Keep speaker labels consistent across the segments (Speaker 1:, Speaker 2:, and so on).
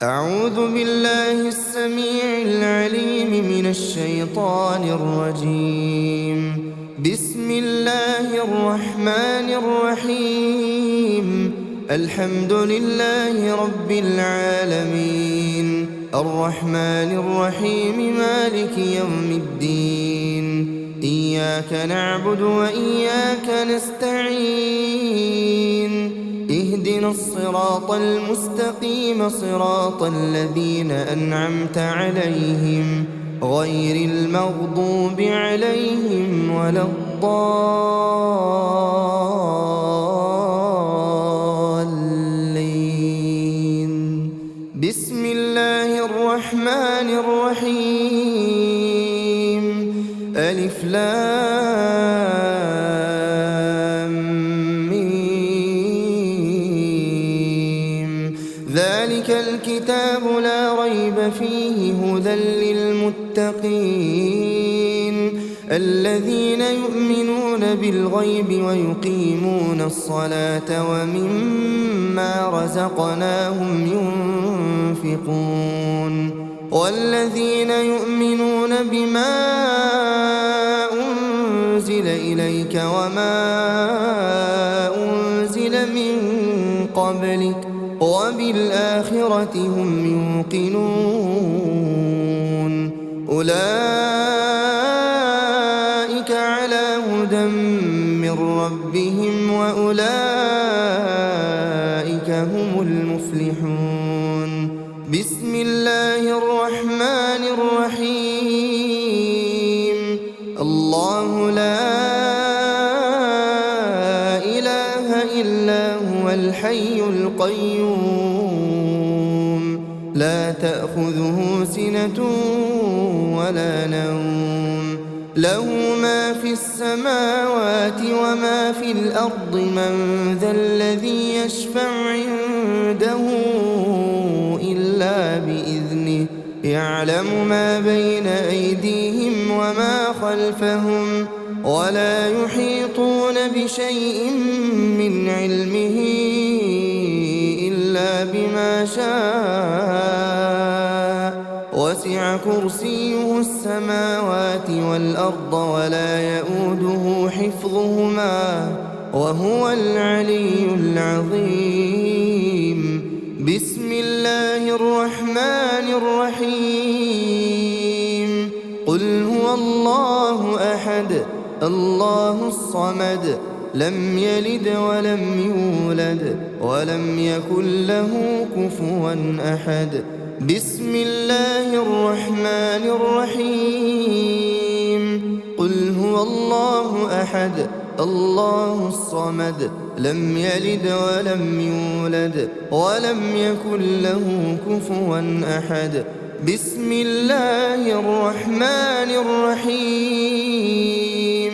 Speaker 1: أعوذ بالله السميع العليم من الشيطان الرجيم. بسم الله الرحمن الرحيم. الحمد لله رب العالمين، الرحمن الرحيم، مالك يوم الدين. إياك نعبد وإياك نستعين. اهدنا الصراط المستقيم، صراط الذين أنعمت عليهم غير المغضوب عليهم ولا الضالين. بسم الله الرحمن الرحيم. ألف لام ميم. ذلك الكتاب لا ريب فيه هدى للمتقين الذين يؤمنون بالغيب ويقيمون الصلاة ومما رزقناهم ينفقون والذين يؤمنون بما أنزل إليك وما أنزل من قبلك وبالآخرة هم يوقنون. أولئك على هدى من ربهم وأولئك هم المفلحون. بسم الله الرحمن الرحيم. الله لا إله إلا هو الحي القيوم، لا تأخذه سنة ولا نوم، له ما في السماوات وما في الأرض. من ذا الذي يشفع عنده إلا بإذنه، يعلم ما بين أيديهم وما خلفهم ولا يحيطون بشيء من علمه إلا بما شاء. وسع كرسيه السماوات والأرض ولا يؤوده حفظهما وهو العلي العظيم. بسم الله الرحمن الرحيم. قل هو الله أحد الله الصمد، لم يلد ولم يولد ولم يكن له كفوا أحد. بسم الله الرحمن الرحيم. قل هو الله أحد الله الصمد، لم يلد ولم يولد ولم يكن له كفوا أحد. بسم الله الرحمن الرحيم.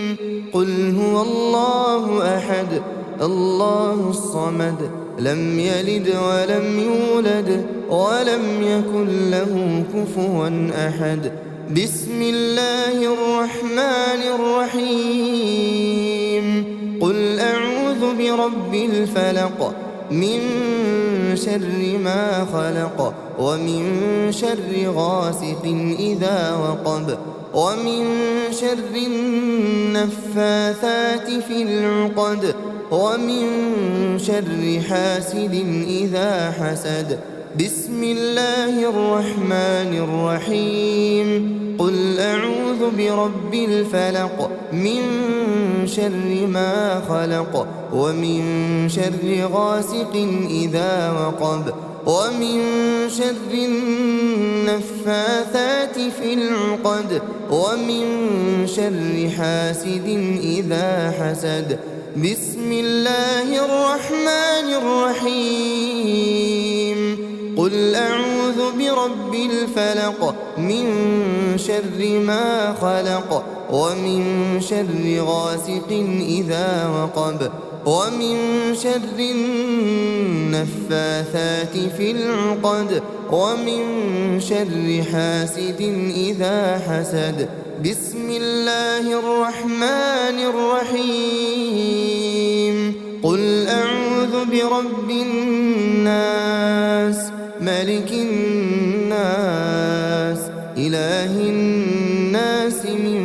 Speaker 1: قل هو الله أحد الله الصمد، لم يلد ولم يولد ولم يكن له كفوا أحد. بسم الله الرحمن الرحيم. قل أعوذ برب الفلق، من شر ما خلق، ومن شر غاسق إذا وقب، ومن شر النفاثات في العقد، ومن شر حاسد إذا حسد. بسم الله الرحمن الرحيم. قل أعوذ برب الفلق، من شر ما خلق، ومن شر غاسق إذا وقب، ومن شر النفاثات في العقد، ومن شر حاسد إذا حسد. بسم الله الرحمن الرحيم. قل أعوذ برب الفلق، من شر ما خلق، ومن شر غاسق إذا وقب، ومن شر النفاثات في العقد، ومن شر حاسد إذا حسد. بسم الله الرحمن الرحيم. قل أعوذ برب الناس، ملك الناس إله الناس من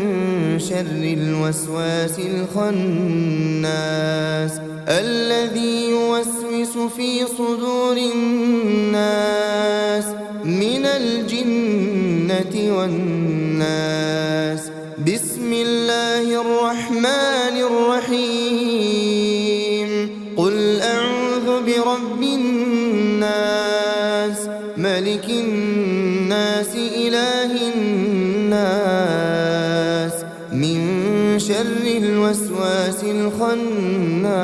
Speaker 1: شر الوسواس الخناس الذي يوسوس في صدور الناس من الجنة والناس. بسم الله الرحمن الرحيم. قل أعوذ برب الناس ملك الناس إله الناس من شر الوسواس الخناس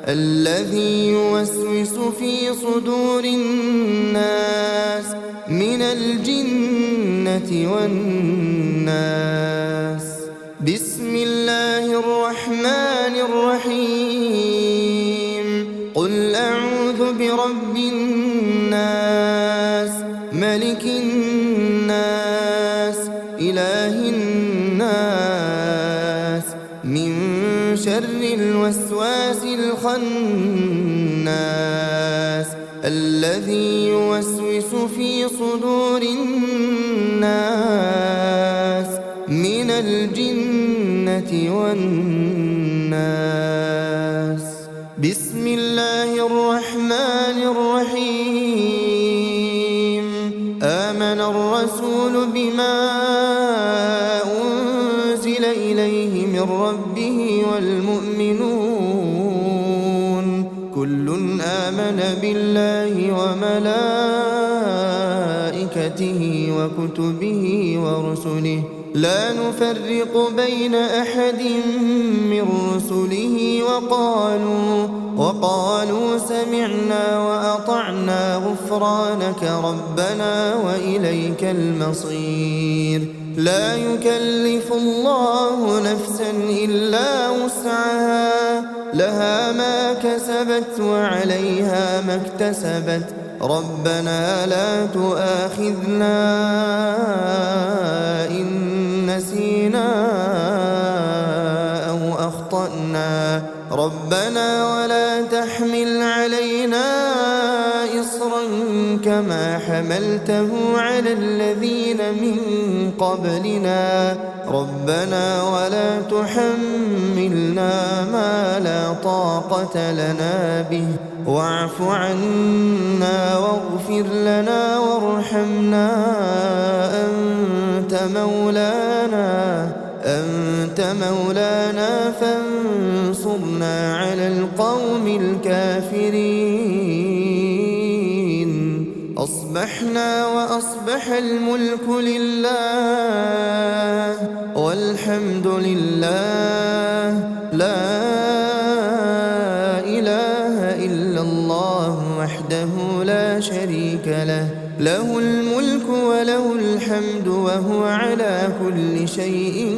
Speaker 1: الذي يوسوس في صدور الناس من الجنة والناس. بسم الله الرحمن الرحيم. قل أعوذ برب الناس ملك الناس إله الناس من شر الوسواس الخناس الذي يوسوس في صدور الناس من الجنة والناس. بسم الله الرحمن الرحيم. آمن الرسول بما أنزل إليه من ربه والمؤمنون كل آمن بالله وملائكته وكتبه ورسله لا نفرق بين أحد من رسله وقالوا سمعنا وأطعنا غفرانك ربنا وإليك المصير. لا يكلف الله نفسا إلا وسعها لها ما كسبت وعليها ما اكتسبت ربنا لا تؤاخذنا إن نسينا أو أخطأنا ربنا ولا تحمل علينا إصرا كما حملته على الذين من قبلنا ربنا ولا تحملنا ما لا طاقة لنا به واعف عنا واغفر لنا وارحمنا أنت مولانا فانصرنا على القوم الكافرين. أصبحنا وأصبح الملك لله والحمد لله لا إله إلا الله وحده لا شريك له له الملك وله الحمد وهو على كل شيء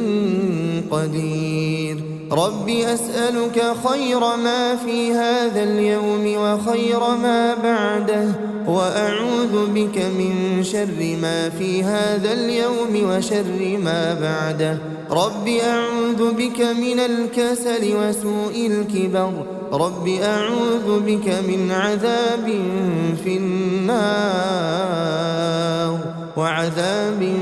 Speaker 1: قدير. رب أسألك خير ما في هذا اليوم وخير ما بعده وأعوذ بك من شر ما في هذا اليوم وشر ما بعده. رب أعوذ بك من الكسل وسوء الكبر رب أعوذ بك من عذاب في النار وعذاب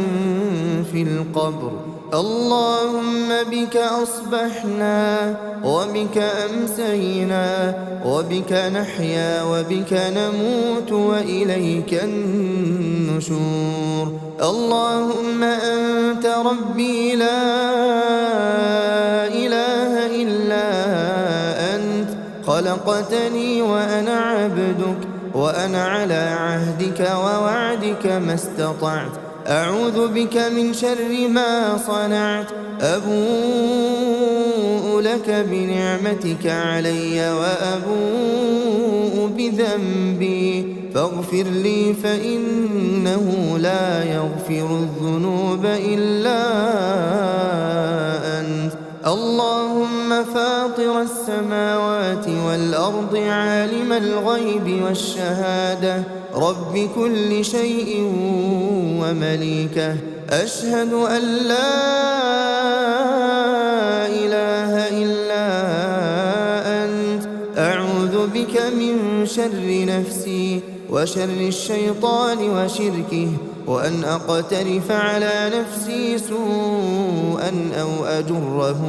Speaker 1: في القبر. اللهم بك أصبحنا وبك أمسينا وبك نحيا وبك نموت وإليك النشور. اللهم أنت ربي لا إله إلا أنت خلقتني وأنا عبدك وأنا على عهدك ووعدك ما استطعت. أعوذ بك من شر ما صنعت. أبوء لك بنعمتك علي وأبوء بذنبي فاغفر لي فإنه لا يغفر الذنوب إلا أنت. اللهم فاطر السماوات والأرض عالم الغيب والشهادة رب كل شيء ومليكه أشهد أن لا إله إلا أنت. أعوذ بك من شر نفسي وشر الشيطان وشركه، وأن أقترف على نفسي سوءا أو أجره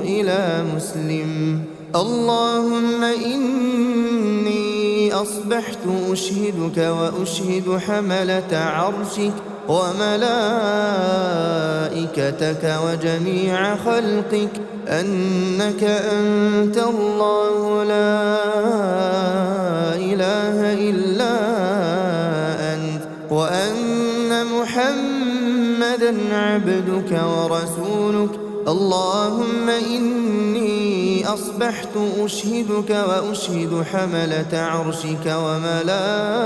Speaker 1: إلى مسلم. اللهم إني أصبحت أشهدك وأشهد حملة عرشك وملائكتك وجميع خلقك أنك أنت الله لا إله إلا أنت، وأن محمدًا عبدك ورسولك. اللهم إني أصبحت أشهدك وأشهد حملة عرشك وملائكتك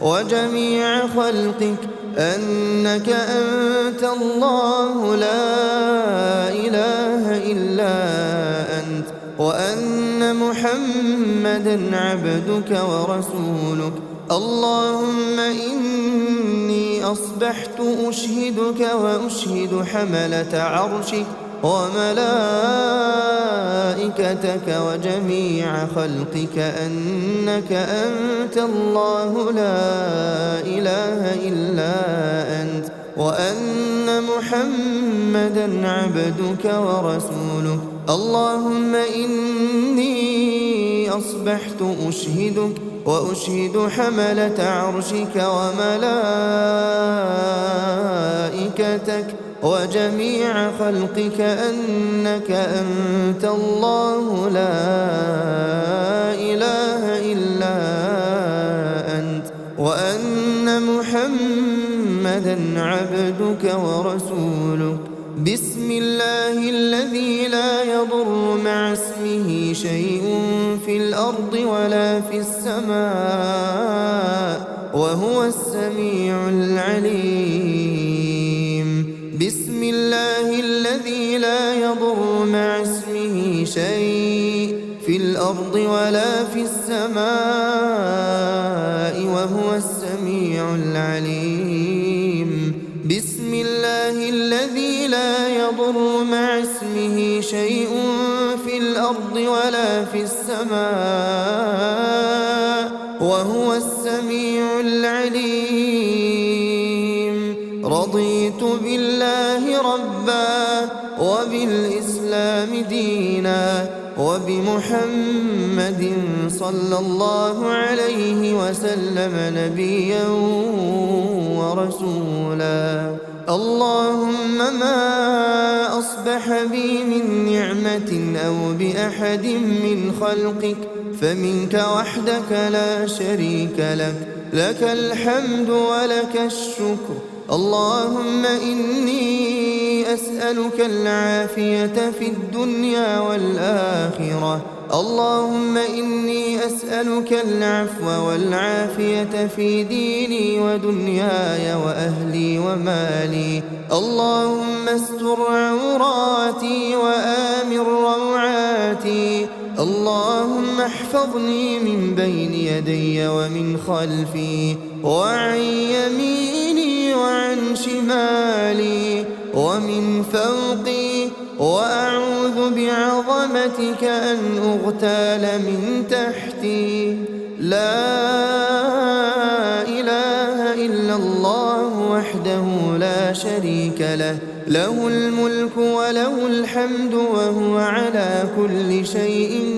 Speaker 1: وجميع خلقك أنك أنت الله لا إله إلا أنت، وأن محمدًا عبدك ورسولك. اللهم إني أصبحت أشهدك وأشهد حملة عرشك وملائكتك وجميع خلقك أنك أنت الله لا إله إلا أنت، وأن محمدًا عبدك ورسولك. اللهم إني أصبحت أشهدك وأشهد حملة عرشك وملائكتك وجميع خلقك أنك أنت الله لا إله إلا أنت، وأن محمدًا عبدك ورسولك. بسم الله الذي لا يضر مع اسمه شيء في الأرض ولا في السماء وهو السميع العليم. بسم الله الذي لا يضر مع اسمه شيء في الأرض ولا في السماء وهو السميع العليم. بسم الله الذي لا يضر مع اسمه شيء في الأرض ولا في السماء وهو السميع العليم. رضيت بالله ربا وبالإسلام دينا وبمحمد صلى الله عليه وسلم نبيا ورسولا. اللهم ما أصبح بي من نعمة أو بأحد من خلقك فمنك وحدك لا شريك لك، لك الحمد ولك الشكر. اللهم إني أسألك العافية في الدنيا والآخرة. اللهم إني أسألك العفو والعافية في ديني ودنياي وأهلي ومالي. اللهم استر عوراتي وآمن روعاتي. اللهم احفظني من بين يدي ومن خلفي وعن يميني وعن شمالي ومن فوقي، وأعوذ بعظمتك أن أغتال من تحتي. لا إله إلا الله وحده لا شريك له، له الملك وله الحمد وهو على كل شيء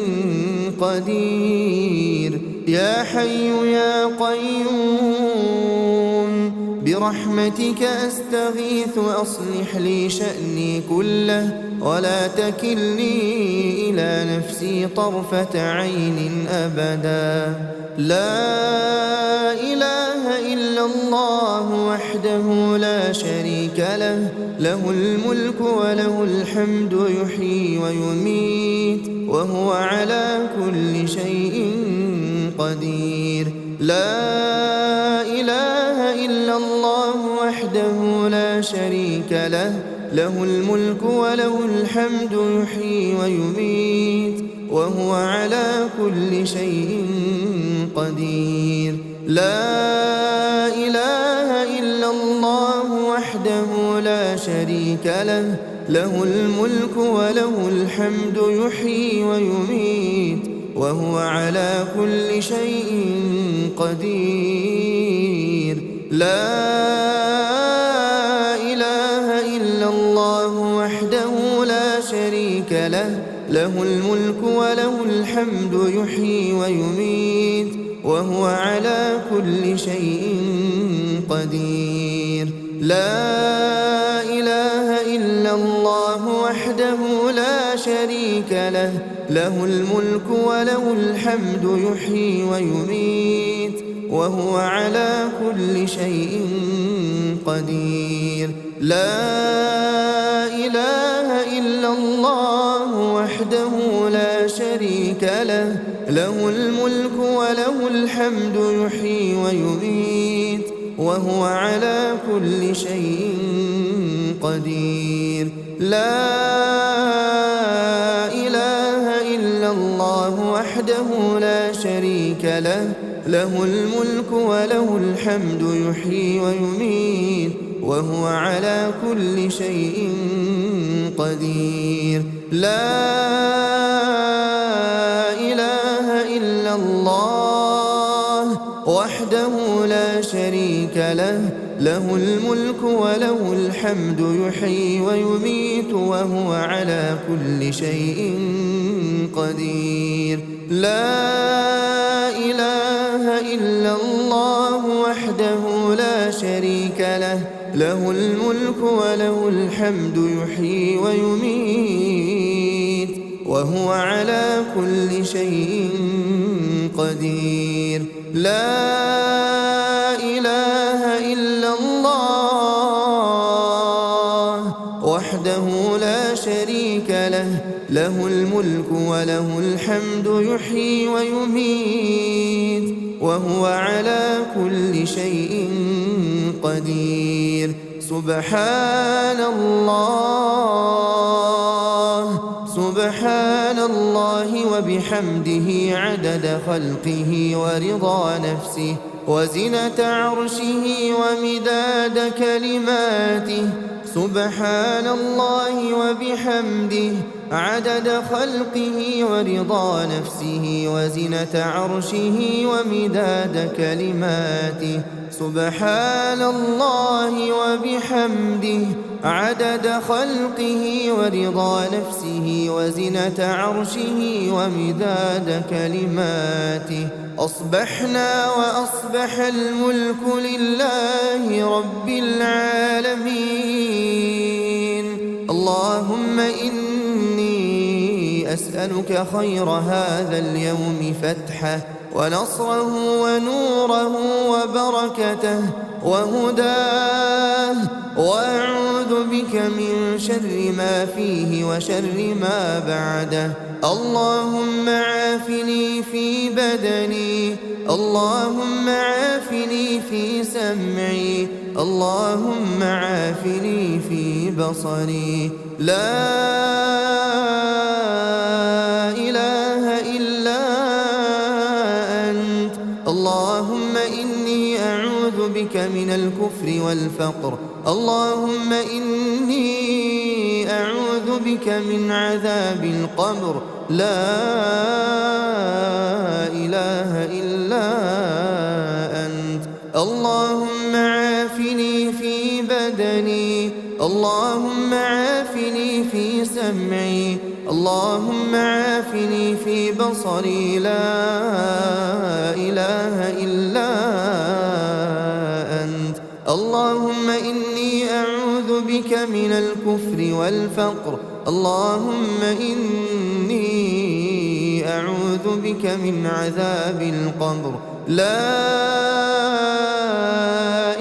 Speaker 1: قدير. يا حي يا قيوم برحمتك أستغيث أصلح لي شأني كله ولا تكلني إلى نفسي طرفة عين أبدا. لا إله إلا الله وحده لا شريك له، له الملك وله الحمد يحيي ويميت وهو على كل شيء قدير. لا إله إلا الله وحده لا شريك له، له الملك وله الحمد يحيي ويميت وهو على كل شيء قدير. لا إله إلا الله وحده لا شريك له، له الملك وله الحمد يحيي ويميت وهو على كل شيء قدير. لا إله إلا الله وحده لا شريك له، له الملك وله الحمد يحيي ويميت وهو على كل شيء قدير. لا إله إلا الله وحده لا شريك له، له الملك وله الحمد يحيي ويميت وهو على كل شيء قدير. لا إله إلا الله وحده لا شريك له، له الملك وله الحمد يحيي ويميت وهو على كل شيء قدير. لا إله إلا الله وحده لا شريك له، له الملك وله الحمد يحيي ويميت وهو على كل شيء قدير. لا إله إلا الله وحده لا شريك له، له الملك وله الحمد يحيي ويميت وهو على كل شيء قدير. لا إله إلا الله وحده لا شريك له، له الملك وله الحمد يحيي ويميت وهو على كل شيء قدير. لا إله إلا الله وحده لا شريك له، له الملك وله الحمد يحيي ويميت وهو على كل شيء قدير. سبحان الله، سبحان الله وبحمده عدد خلقه ورضا نفسه وزنة عرشه ومداد كلماته. سبحان الله وبحمده عدد خلقه ورضا نفسه وزنة عرشه ومداد كلماته. سبحان الله وبحمده عدد خلقه ورضا نفسه وزنة عرشه ومداد كلماته. أصبحنا وأصبح الملك لله رب العالمين. اللهم إني أسألك خير هذا اليوم فتحه ونصره ونوره وبركته وهداه، وأعوذ بك من شر ما فيه وشر ما بعده. اللهم عافني في بدني، اللهم عافني في سمعي، اللهم عافني في بصري. لا إله إلا أنت. اللهم إني أعوذ بك من الكفر والفقر، اللهم إني أعوذ بك من عذاب القبر. لا إله إلا أنت. اللهم عافني في بدني، اللهم عافني في سمعي، اللهم عافني في بصري. لا إله إلا أنت. اللهم إني أعوذ بك من الكفر والفقر، اللهم إني أعوذ بك من عذاب القبر. لا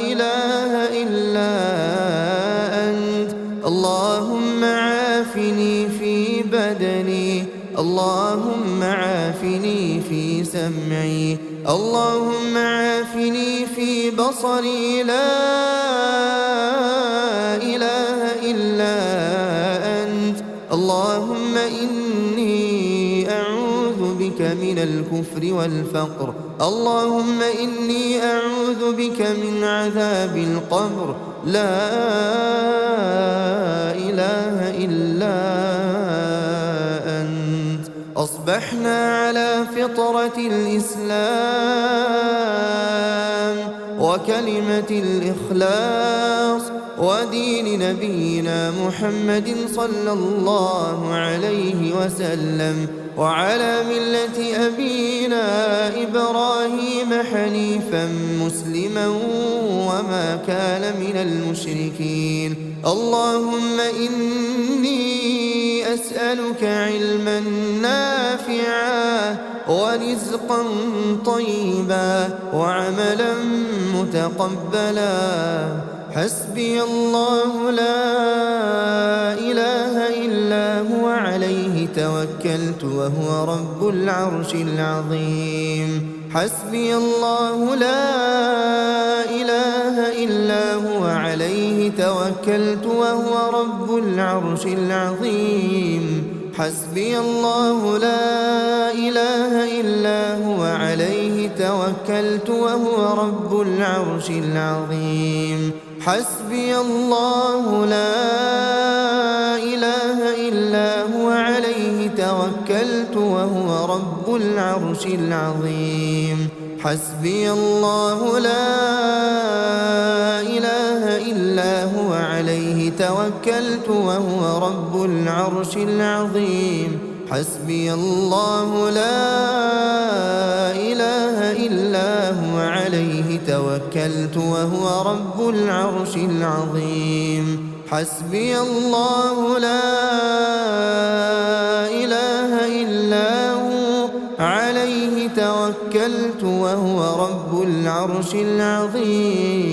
Speaker 1: إله إلا أنت. اللهم عافني في بدني، اللهم عافني في سمعي، اللهم عافني في بصري. لا إله إلا أنت. اللهم إني أعوذ بك من الكفر والفقر، اللهم إني أعوذ بك من عذاب القبر. لا إله إلا أنت. أصبحنا على فطرة الإسلام وكلمة الإخلاص ودين نبينا محمد صلى الله عليه وسلم، وعلى ملة أبينا إبراهيم حنيفا مسلما وما كان من المشركين. اللهم إني أسألك علما نافعا ورزقا طيبا وعملا متقبلا. حسبي الله لا إله إلا هو عليه توكلت وهو رب العرش العظيم. حسبي الله لا إله إلا هو عليه توكلت وهو رب العرش العظيم. حسبي الله لا إله إلا هو عليه توكلت وهو رب العرش العظيم. حسبي الله لا إله إلا هو عليه توكلت وهو رب العرش العظيم. حسبي الله لا إله إلا هو عليه توكلت وهو رب العرش العظيم. حسبي الله لا إله إلا هو عليه توكلت وهو رب العرش العظيم. حسبي الله لا إله إلا هو عليه توكلت وهو رب العرش العظيم.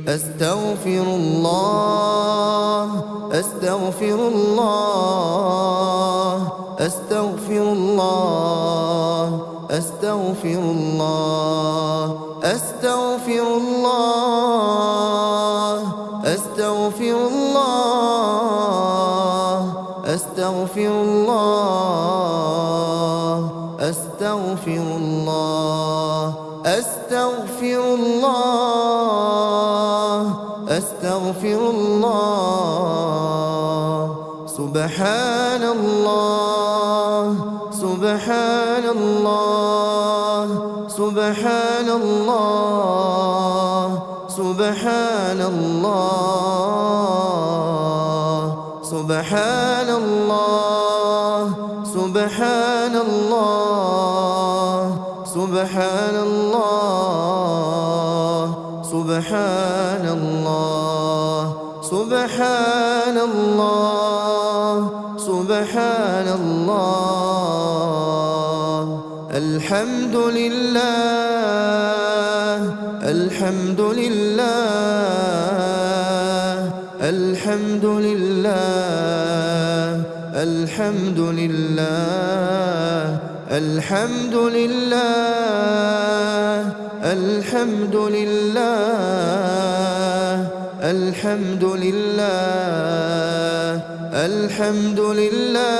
Speaker 1: أستغفر الله أستغفر الله أستغفر الله أستغفر الله أستغفر الله أستغفر الله أستغفر الله أستغفر الله أستغفر الله أستغفر الله. سبحان الله سبحان الله سبحان الله سبحان الله سبحان الله سبحان الله سبحان الله سبحان الله سبحان الله سبحان الله. الحمد لله الحمد لله الحمد لله الحمد لله الحمد لله الحمد لله الحمد لله الحمد لله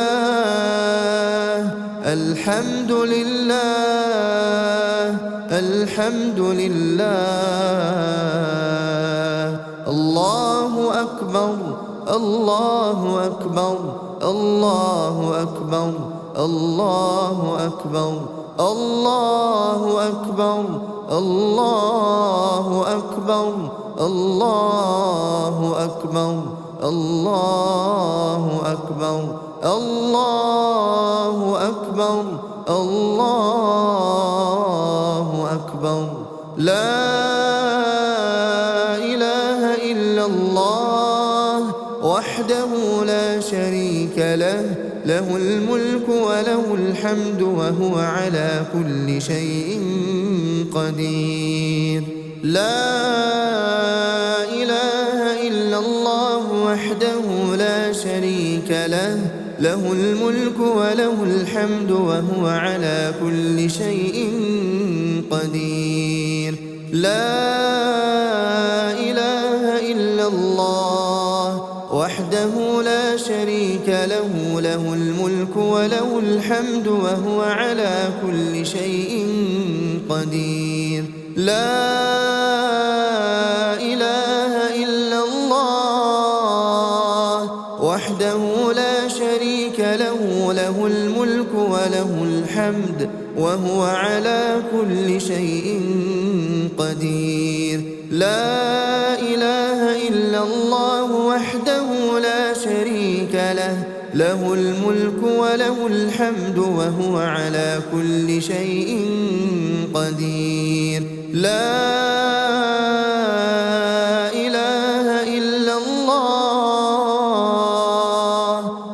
Speaker 1: الحمد لله الحمد لله. الله أكبر الله أكبر الله أكبر الله أكبر الله أكبر الله أكبر الله أكبر الله أكبر الله أكبر الله أكبر. لا إله إلا الله وحده لا شريك له، له الملك وله الحمد وهو على كل شيء قدير. لا إله إلا الله وحده لا شريك له، له الملك وله الحمد وهو على كل شيء قدير. لا إله إلا الله وحده لا شريك له، له الملك وله الحمد وهو على كل شيء قدير. لا إله إلا الله وحده لا شريك له، الحمد وهو على كل شيء قدير. لا إله إلا الله وحده لا شريك له، له الملك وله الحمد وهو على كل شيء قدير. لا إله إلا الله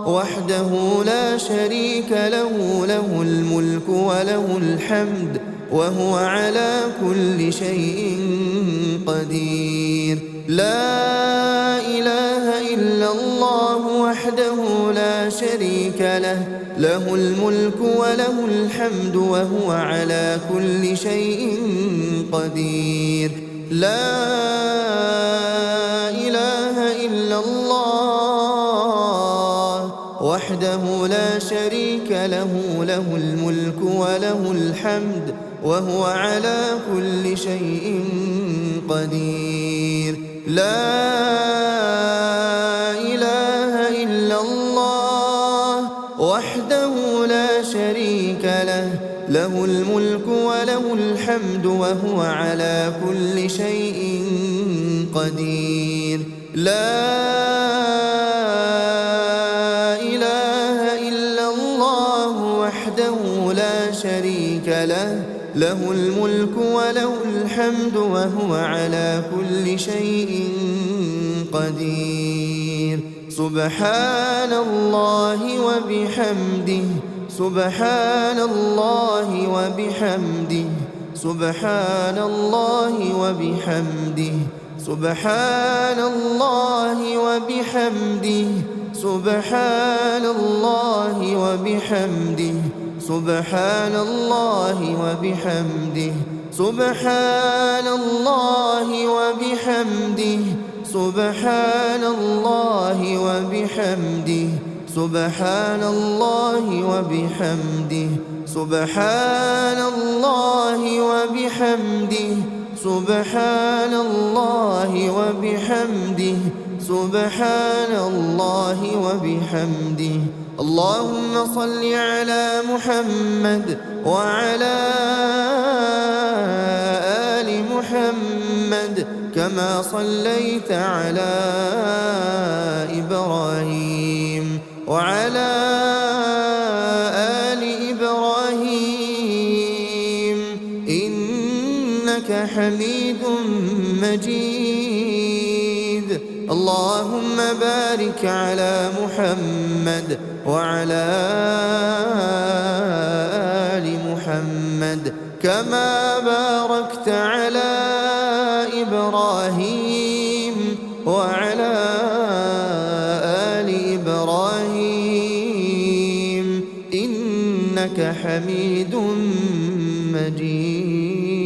Speaker 1: وحده لا شريك له، له الملك وله الحمد وهو على كل شيء قدير. لا إله إلا الله وحده لا شريك له، له الملك وله الحمد وهو على كل شيء قدير. لا إله إلا الله وحده لا شريك له، له الملك وله الحمد وهو على كل شيء قدير. لا إله إلا الله وحده لا شريك له، له الملك وله الحمد وهو على كل شيء قدير. لا إله إلا الله وحده لا شريك له، له الملك وله الحمد وهو على كل شيء قدير. سبحان الله وبحمده، سبحان الله وبحمده، سبحان الله وبحمده، سبحان الله وبحمده، سبحان الله وبحمده، سبحان الله وبحمده، سبحان الله وبحمده، سبحان الله وبحمده، سبحان الله وبحمده، سبحان الله وبحمده، سبحان الله وبحمده، سبحان الله وبحمده. اللهم صل على محمد وعلى آل محمد كما صليت على إبراهيم وعلى آل إبراهيم إنك حميد مجيد. اللهم بارك على محمد وعلى آل محمد كما باركت على إبراهيم وعلى آل إبراهيم إنك حميد مجيد.